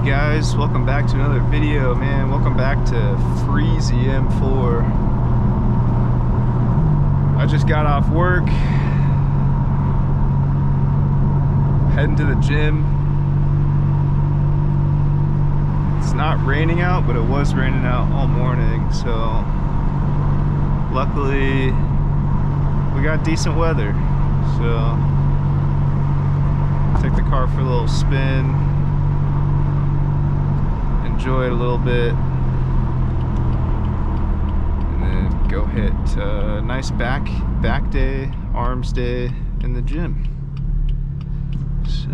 guys, welcome back to another video, man. Welcome back to Bmw M4. I just got off work, heading to the gym. It's not raining out, but it was raining out all morning, so luckily we got decent weather. So take the car for a little spin, enjoy it a little bit, and then go hit a nice back day, arms day in the gym. So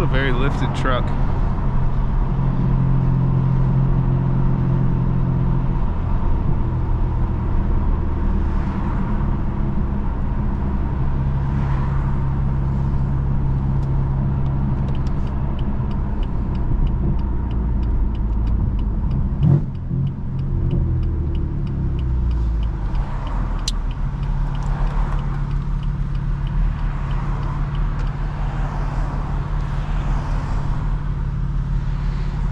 very lifted truck.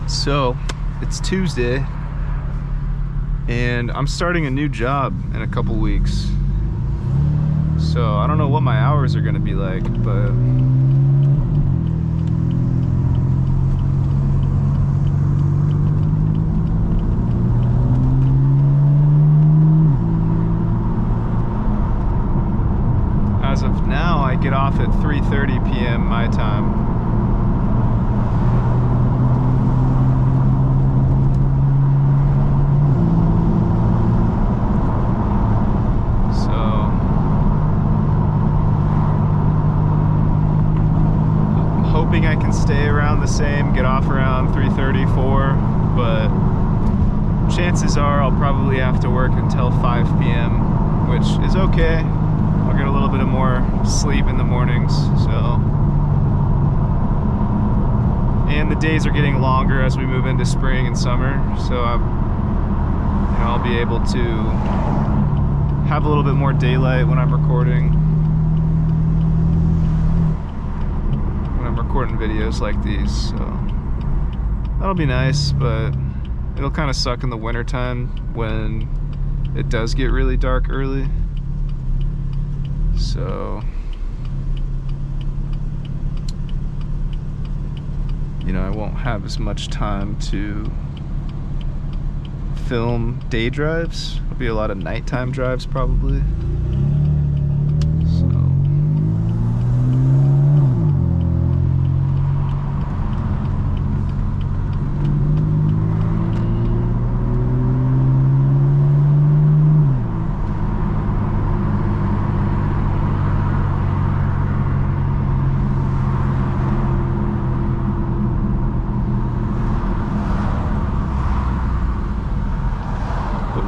So it's Tuesday and I'm starting a new job in a couple weeks. So I don't know what my hours are gonna be like, but as of now I get off at 3:30 p.m. my time. Hoping I can stay around the same, get off around 3:30, 4, but chances are I'll probably have to work until 5 p.m., which is okay. I'll get a little bit of more sleep in the mornings, so. And the days are getting longer as we move into spring and summer, so I'll be able to have a little bit more daylight when I'm recording. Recording videos like these, so that'll be nice, but it'll kind of suck in the winter time when it does get really dark early. So I won't have as much time to film day drives. There'll be a lot of nighttime drives probably.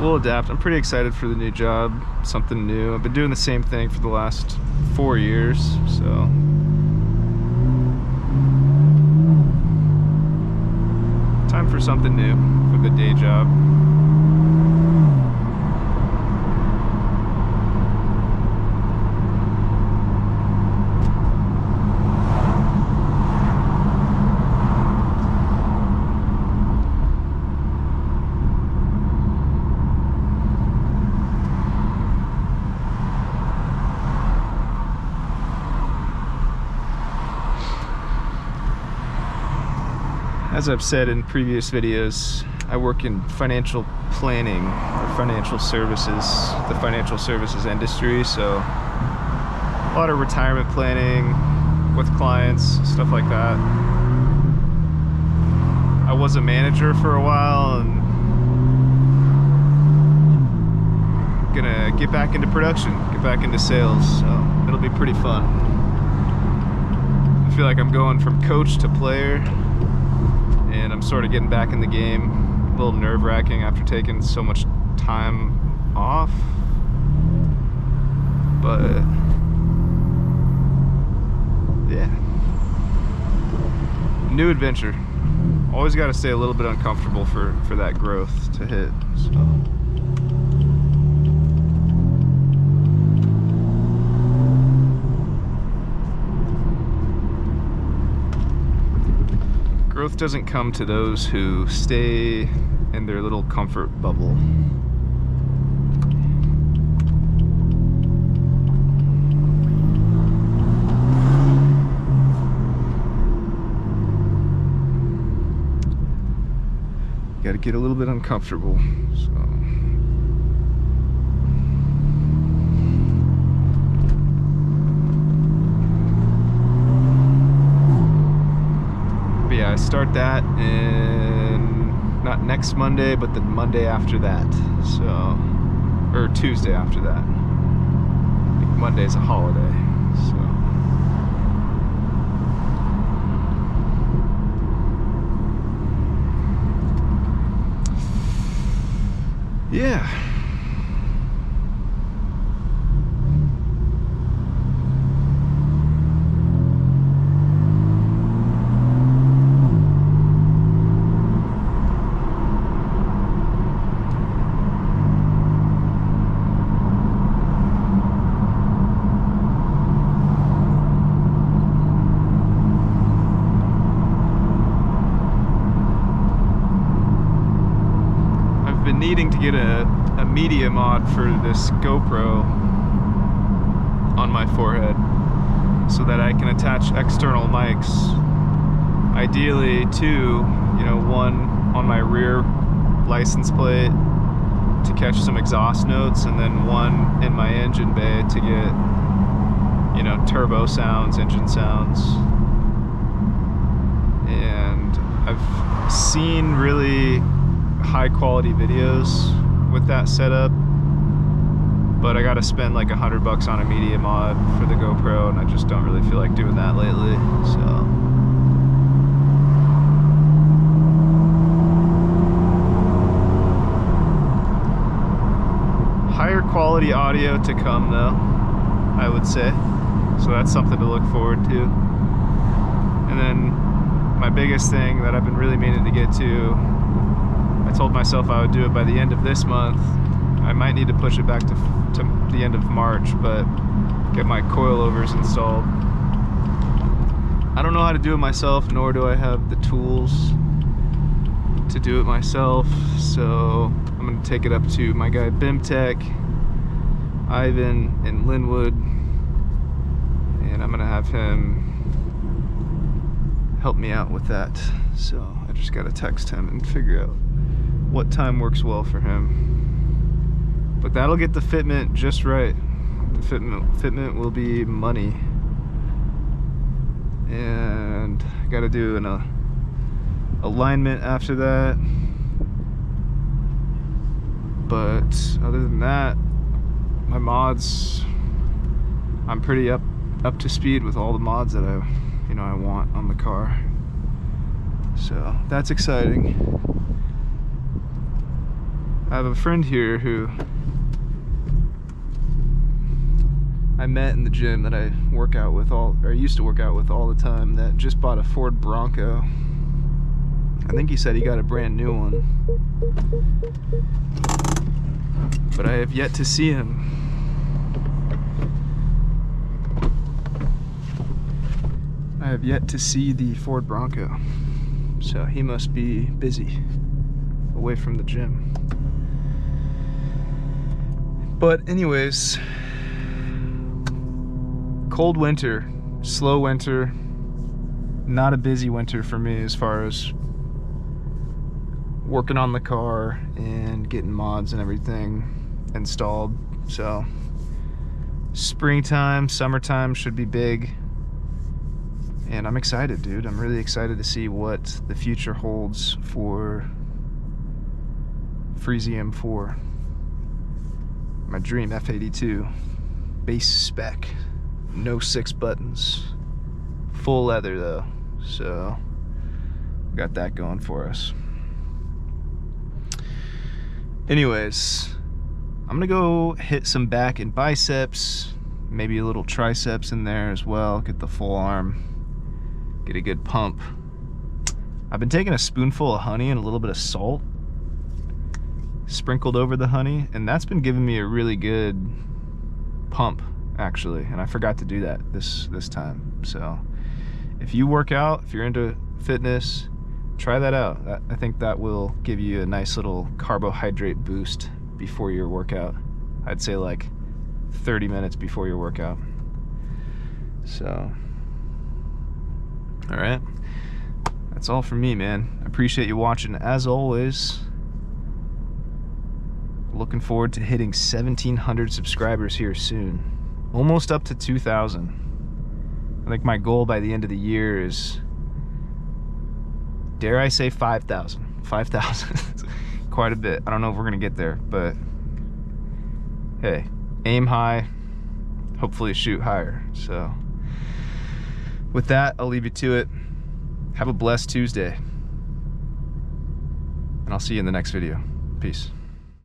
We'll adapt. I'm pretty excited for the new job, something new. I've been doing the same thing for the last 4 years, so. Time for something new for the day job. As I've said in previous videos, I work in financial planning or financial services, the financial services industry, so a lot of retirement planning with clients, stuff like that. I was a manager for a while and gonna get back into production, get back into sales, so it'll be pretty fun. I feel like I'm going from coach to player, and I'm sort of getting back in the game. A little nerve-wracking after taking so much time off, but yeah, new adventure. Always got to stay a little bit uncomfortable for that growth to hit, so. Growth doesn't come to those who stay in their little comfort bubble. You gotta get a little bit uncomfortable, so. Yeah, I start that in not next Monday, but the Monday after that, so, or Tuesday after that. I think Monday's a holiday, so. Yeah. Needing to get a media mod for this GoPro on my forehead so that I can attach external mics, ideally two, one on my rear license plate to catch some exhaust notes, and then one in my engine bay to get turbo sounds, engine sounds. And I've seen really high quality videos with that setup, but I gotta spend like $100 on a media mod for the GoPro, and I just don't really feel like doing that lately, so. Higher quality audio to come though, I would say, so that's something to look forward to. And then my biggest thing that I've been really meaning to get to, I told myself I would do it by the end of this month. I might need to push it back to the end of March, but get my coilovers installed. I don't know how to do it myself, nor do I have the tools to do it myself, so I'm gonna take it up to my guy Bmw, Ivan in Linwood, and I'm gonna have him help me out with that. So I just gotta text him and figure out what time works well for him. But that'll get the fitment just right. The fitment will be money. And I gotta do an alignment after that. But other than that, my mods, I'm pretty up to speed with all the mods that I want on the car. So that's exciting. I have a friend here who I met in the gym that I used to work out with all the time, that just bought a Ford Bronco. I think he said he got a brand new one, but I have yet to see him. I have yet to see the Ford Bronco, so he must be busy away from the gym. But anyways, cold winter, slow winter, not a busy winter for me as far as working on the car and getting mods and everything installed. So springtime, summertime should be big. And I'm excited, dude. I'm really excited to see what the future holds for Freezy M4. My dream F82. Base spec. No 6 buttons. Full leather though. So we got that going for us. Anyways, I'm gonna go hit some back and biceps, maybe a little triceps in there as well, get the full arm. Get a good pump. I've been taking a spoonful of honey and a little bit of salt sprinkled over the honey, and that's been giving me a really good pump actually, and I forgot to do that this time. So if you work out, if you're into fitness, try that out. I think that will give you a nice little carbohydrate boost before your workout. I'd say like 30 minutes before your workout. So all right, that's all from me, man. I appreciate you watching as always. Looking forward to hitting 1,700 subscribers here soon. Almost up to 2,000. I think my goal by the end of the year is, dare I say, 5,000. 5,000. Quite a bit. I don't know if we're gonna get there, but hey, aim high, hopefully shoot higher. So with that, I'll leave you to it. Have a blessed Tuesday. And I'll see you in the next video. Peace.